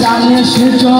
জানিয়ে সেটা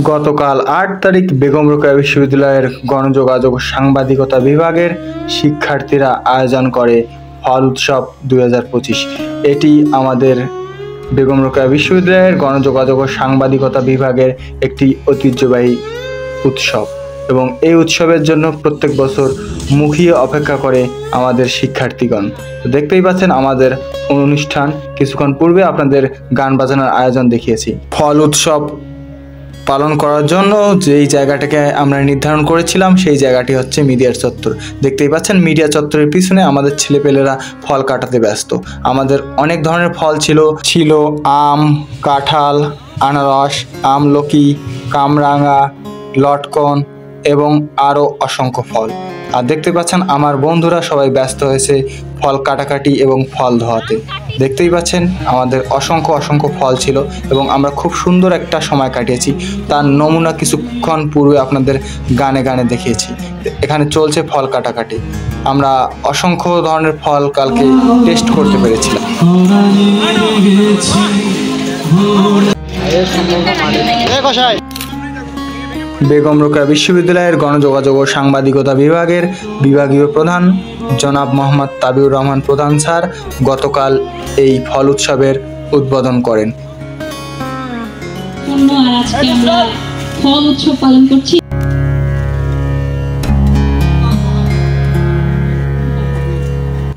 গতকাল ৮ তারিখ বেগম রোকেয়া বিশ্ববিদ্যালয়ের গণযোগাযোগ ও সাংবাদিকতা বিভাগের শিক্ষার্থীরা আয়োজন করে ফল উৎসব 2025। এটি আমাদের বেগম রোকেয়া বিশ্ববিদ্যালয়ের গণযোগাযোগ ও সাংবাদিকতা বিভাগের একটি ঐতিহ্যবাহী উৎসব এবং এই উৎসবের জন্য প্রত্যেক বছর মুখিয়ে অপেক্ষা করে আমাদের শিক্ষার্থীগণ। তো দেখতেই পাচ্ছেন আমাদের অনুষ্ঠান কিছুক্ষণ পূর্বে আপনাদের গান বাজনার আয়োজন দেখিয়েছি। ফল উৎসব পালন করার জন্য যেই জায়গাটাকে আমরা নির্ধারণ করেছিলাম সেই জায়গাটি হচ্ছে মিডিয়া চত্বর। দেখতেই পাচ্ছেন মিডিয়া চত্বরের পিছনে আমাদের ছেলেপেলেরা ফল কাটাতে ব্যস্ত। আমাদের অনেক ধরনের ফল ছিল আম, কাঁঠাল, আনারস, আমলকি, কামরাঙা, লটকন এবং আরও অসংখ্য ফল। আর দেখতে পাচ্ছেন আমার বন্ধুরা সবাই ব্যস্ত হয়েছে ফল কাটাকাটি এবং ফল ধোয়াতে। দেখতেই পাচ্ছেন আমাদের অসংখ্য ফল ছিল এবং আমরা খুব সুন্দর একটা সময় কাটিয়েছি। তার নমুনা কিছুক্ষণ পূর্বে আপনাদের গানে গানে দেখিয়েছি। এখানে চলছে ফল কাটাকাটি। আমরা অসংখ্য ধরনের ফল কালকে টেস্ট করতে পেরেছিলাম। বেগম রোকেয়া বিশ্ববিদ্যালয়ের গণযোগাযোগ ও সাংবাদিকতা বিভাগের বিভাগীয় প্রধান জনাব মোহাম্মদ তাবিউর রহমান প্রধান স্যার গতকাল এই ফল উৎসবের উদ্বোধন করেন। আজকে আমরা ফল উৎসব পালন করছি।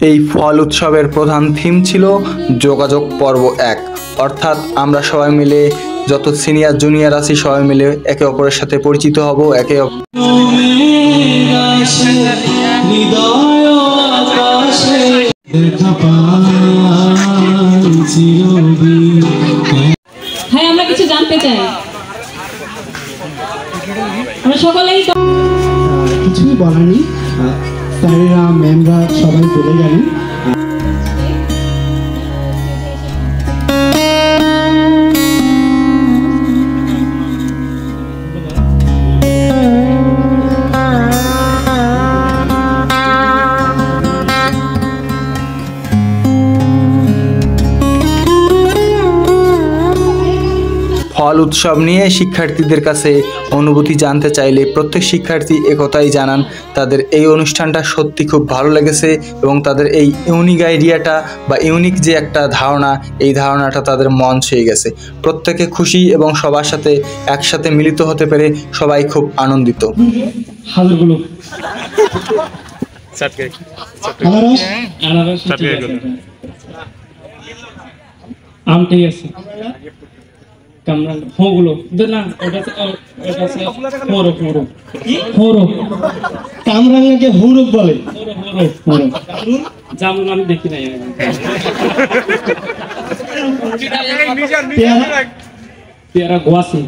এই ফল উৎসবের প্রধান থিম ছিল যোগাযোগ পর্ব 1, অর্থাৎ আমরা সবাই মিলে যত সিনিয়র জুনিয়র আছি সবাই মিলে একে অপরের সাথে পরিচিত হব। হ্যাঁ, আমরা কিছু জানতে চাই। আমরা সকলেই কিছুই বলেনি, স্যারেরা ম্যামরা সবাই বলে গেলেন। ফল উৎসব নিয়ে শিক্ষার্থীদের কাছে অনুভূতি জানতে চাইলে প্রত্যেক শিক্ষার্থী একথাই জানান, তাদের এই অনুষ্ঠানটা সত্যি খুব ভালো লেগেছে এবং তাদের এই ইউনিক আইডিয়াটা বা ইউনিক যে একটা ধারণা, এই ধারণাটা তাদের মন ছুঁয়ে গেছে। প্রত্যেকে খুশি এবং সবার সাথে একসাথে মিলিত হতে পেরে সবাই খুব আনন্দিত। আমটাই আছে কামরাঙ্গা কামরাঙ্গাকে হৌরব বলে। জামরুল আমি দেখি নাই। পেয়ারা গোয়াসি।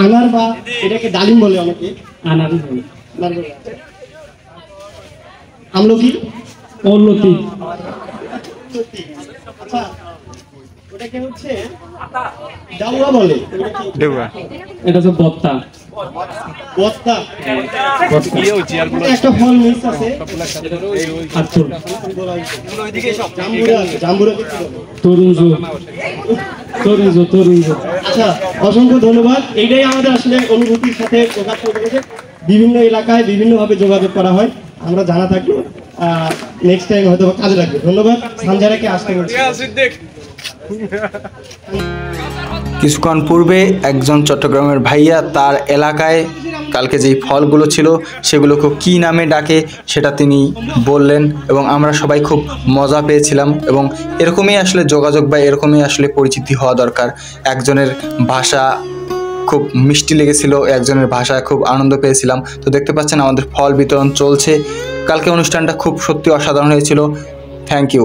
আনার বা এটাকে ডালিম বলে অনেকে। আনারই বলে। আমলকি, ওলতি। ওটাকে হচ্ছে ডাউয়া বলে। এটা হচ্ছে বত্তা। বত্তা একটা ফল মিক্স আছে। আচ্ছা, অসংখ্য ধন্যবাদ। এইটাই আমাদের আসলে অনুভূতির সাথে প্রকাশ করতে গেছে। বিভিন্ন এলাকায় বিভিন্ন ভাবে যোগাযোগ করা হয়, আমরা জানা থাকলো। নেক্সট টাইম হয়তো কাজে লাগবে। ধন্যবাদ। সানজারাকে আসতে বলছি। কিছুক্ষণ পূর্বে একজন চট্টগ্রামের ভাইয়া তার এলাকায় কালকে যেই ফলগুলো ছিল সেগুলোকে কী নামে ডাকে সেটা তিনি বললেন এবং আমরা সবাই খুব মজা পেয়েছিলাম। এবং এরকমই আসলে যোগাযোগ বা এরকমই আসলে পরিচিতি হওয়া দরকার। একজনের ভাষা খুব মিষ্টি লেগেছিল, একজনের ভাষায় খুব আনন্দ পেয়েছিলাম। তো দেখতে পাচ্ছেন আমাদের ফল বিতরণ চলছে। কালকে অনুষ্ঠানটা খুব সত্যি অসাধারণ হয়েছিল। Thank you.